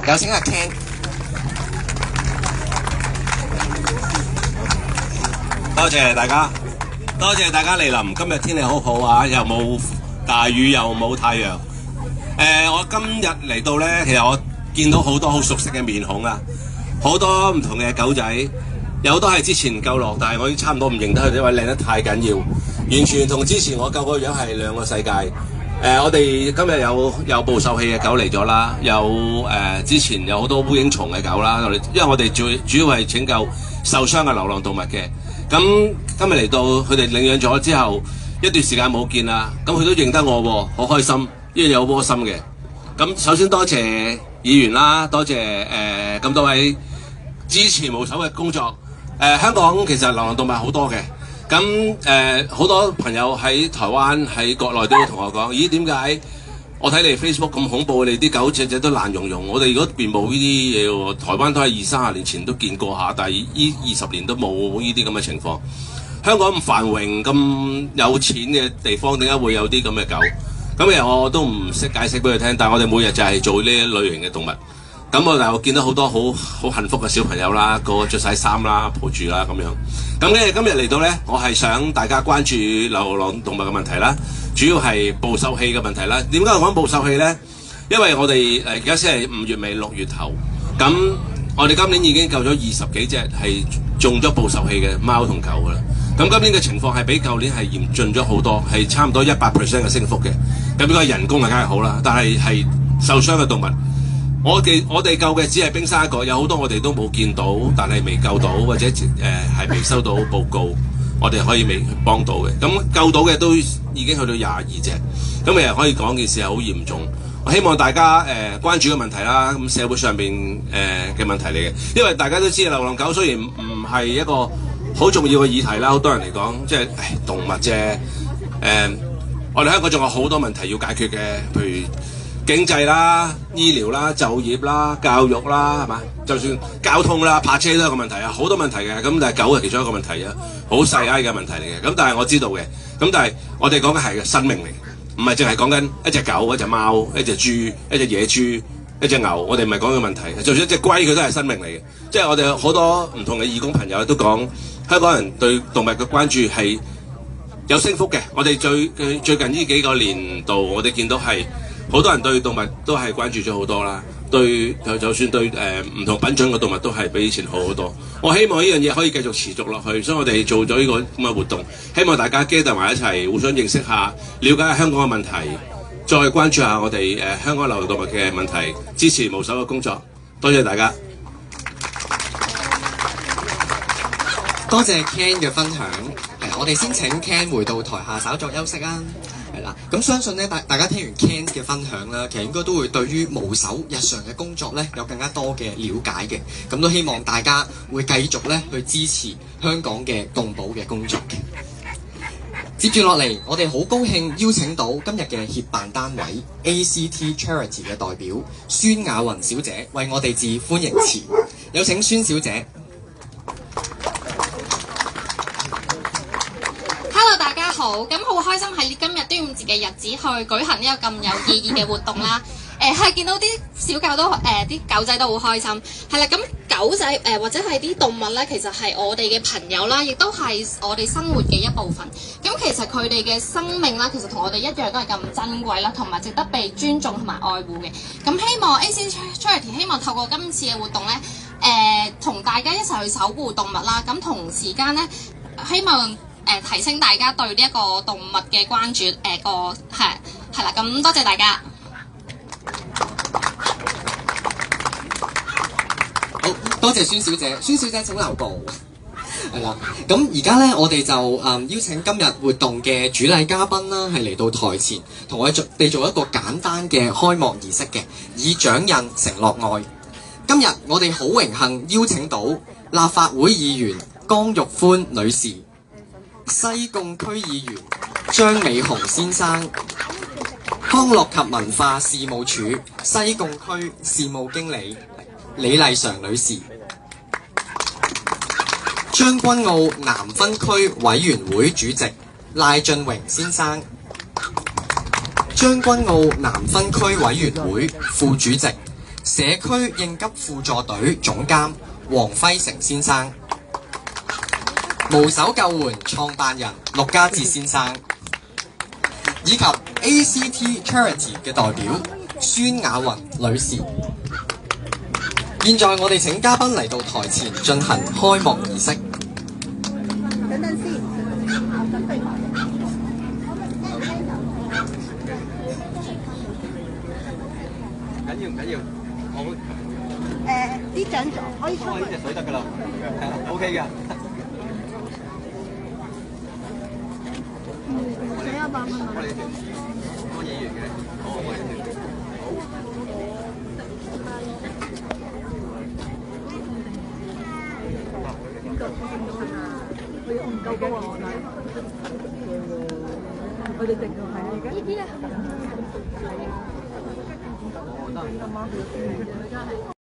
有請阿 Ken。多謝大家，多謝大家嚟臨。今日天氣好好啊，又冇大雨，又冇太陽。我今日嚟到呢，其實我見到好多好熟悉嘅面孔啊，好多唔同嘅狗仔，有好多係之前救落，但係我已經差唔多唔認得佢哋，因為靚得太緊要，完全同之前我救個樣係兩個世界。我哋今日有捕獸器嘅狗嚟咗啦，有之前有好多烏蠅蟲嘅狗啦，因為我哋主要係拯救受傷嘅流浪動物嘅。咁今日嚟到佢哋領養咗之後，一段時間冇見啦，咁佢都認得我喎，好開心，呢樣嘢好窩心嘅。咁首先多謝議員啦，多謝咁多位支持無手嘅工作。香港其實流浪動物好多嘅，咁好多朋友喺台灣喺國內都會同我講，咦點解我睇你 Facebook 咁恐怖，你啲狗隻隻都爛溶溶，我哋嗰邊冇呢啲嘢喎，台灣都係20-30年前都見過下，但係呢20年都冇呢啲咁嘅情況。香港咁繁榮咁有錢嘅地方，點解會有啲咁嘅狗？咁其實我都唔識解釋俾佢聽，但係我哋每日就係做呢一類型嘅動物。咁我就見到好多好幸福嘅小朋友啦，個個着晒衫啦，抱住啦咁樣。咁咧今日嚟到呢，我係想大家關注流浪動物嘅問題啦，主要係捕獸器嘅問題啦。點解我講捕獸器呢？因為我哋而家先係5月尾6月頭，咁我哋今年已經救咗20幾隻係中咗捕獸器嘅貓同狗噶啦。咁今年嘅情況係比舊年係嚴峻咗好多，係差唔多100% 嘅升幅嘅。咁呢個人工係梗係好啦，但係受傷嘅動物。我哋救嘅只係冰山一角，有好多我哋都冇見到，但係未救到或者係未收到報告，我哋可以未幫到嘅。咁救到嘅都已經去到22隻，咁其實可以講件事係好嚴重。我希望大家關注個問題啦，咁社會上邊嘅問題嚟嘅，因為大家都知流浪狗雖然唔係一個好重要嘅議題啦，好多人嚟講即係動物啫。我哋香港仲有好多問題要解決嘅，譬如經濟啦、醫療啦、就業啦、教育啦，係嘛？就算交通啦、泊車都有個問題啊，好多問題嘅。咁但係狗係其中一個問題啊，好細嘅問題嚟嘅。咁但係我知道嘅，咁但係我哋講嘅係生命嚟，唔係淨係講緊一隻狗、一隻貓、一隻豬、一隻野豬、一隻牛。我哋唔係講嘅問題，就算一隻龜佢都係生命嚟嘅。即係我哋好多唔同嘅義工朋友都講，香港人對動物嘅關注係有升幅嘅。我哋最近呢幾個年度，我哋見到係好多人對動物都係關注咗好多啦，就算對唔同品種嘅動物都係比以前好好多。我希望呢樣嘢可以繼續持續落去，所以我哋做咗呢個咁嘅活動，希望大家gather埋一齊，互相認識下，了解下香港嘅問題，再關注下我哋香港流浪動物嘅問題，支持無手嘅工作。多謝大家。多謝 Ken 嘅分享。我哋先請 Ken 回到台下稍作休息啊。係啦，咁相信咧，大家聽完 Ken 嘅分享啦，其實應該都會對於無手日常嘅工作咧有更加多嘅了解嘅。咁都希望大家會繼續咧去支持香港嘅動保嘅工作嘅。接住落嚟，我哋好高興邀請到今日嘅協辦單位 ACT Charity 嘅代表孫雅雲小姐為我哋致歡迎詞。有請孫小姐。好，咁好開心喺今日端午節嘅日子去舉行呢個咁有意義嘅活動啦。係見到啲小狗都啲狗仔都好開心。係啦，咁狗仔或者係啲動物咧，其實係我哋嘅朋友啦，亦都係我哋生活嘅一部分。咁其實佢哋嘅生命啦，其實同我哋一樣都係咁珍貴啦，同埋值得被尊重同埋愛護嘅。咁希望 ACT Charity 希望透過今次嘅活動咧，同大家一齊去守護動物啦。咁同時間咧，希望提升大家對呢一個動物嘅關注，係啦，咁多謝大家。好，多謝孫小姐，孫小姐請留步。係啦，咁而家咧，我哋就邀請今日活動嘅主禮嘉賓啦，係嚟到台前，同我哋做一個簡單嘅開幕儀式嘅，以掌印承諾愛。今日我哋好榮幸邀請到立法會議員江玉歡女士、西貢區議員張美雄先生、康樂及文化事務署西貢區事務經理李麗嫦女士、將軍澳南分區委員會主席賴俊榮先生、將軍澳南分區委員會副主席社區應急輔助隊總監黃輝成先生，無手救援創辦人陸家哲先生，以及 ACT Charity 嘅代表孫雅雲女士。現在我哋請嘉賓嚟到台前進行開幕儀式。等等先，我準備埋。緊要，我會啲獎可以出開呢隻水得㗎啦，係啦，OK 嘅。使100蚊啊！我哋團安議員嘅，好，我哋團佢唔夠高啊！我哋定到係啊！而家呢啲咧，今晚佢